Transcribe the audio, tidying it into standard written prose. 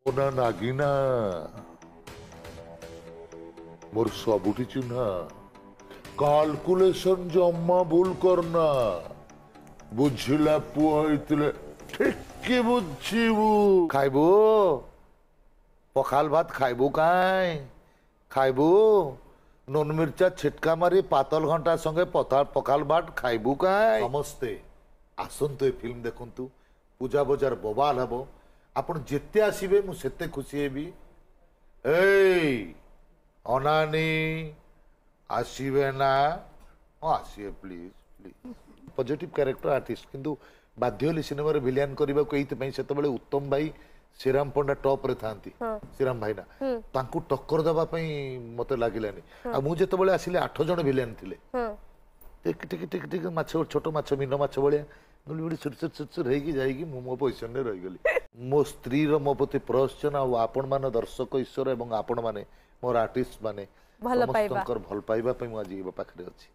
ना नागिना मोर सबुठी चिन्हा कैलकुलेशन जम्मा भूल करना बुझिला पुआ होइतिले ठीक की बुझिबू खाइबू पखाल भात खाइबू काई खाइबू नून मिर्चा छिटका मारी पातल घंटा संगे पखाल भात खाइबू काई समस्ते आसंतु ए फिल्म देखंतु पूजा बजार बवाल हबो आपण जेते आसीबे मु सेते खुशी हेबी ए अनानी आसीबे ना आसीबे please please positive character artist किंतु बाध्य होली सिनेमा रे विलियन करबा को एइते पई सेते बेले उत्तम भाई श्रीराम पंडा टॉप रे थांती श्रीराम भाई ना तांकू टक्कर दबा पई मते लागिलानी आ मु जेते बेले आसिले 8 जण विलियन थिले टिक टिक टिक टिक माछ छोटो माछ मीनो माछ बळिया गुली गुली सुर हेगी जाएगी मो पोजिशन रे रही गली मो स्त्री रो मो प्रति प्रश्न आ आपण मान दर्शक ईश्वर एवं आपण माने मोर आर्टिस्ट माने भल पाइबा भल पाइबा पई मु आज पाखरे अछि।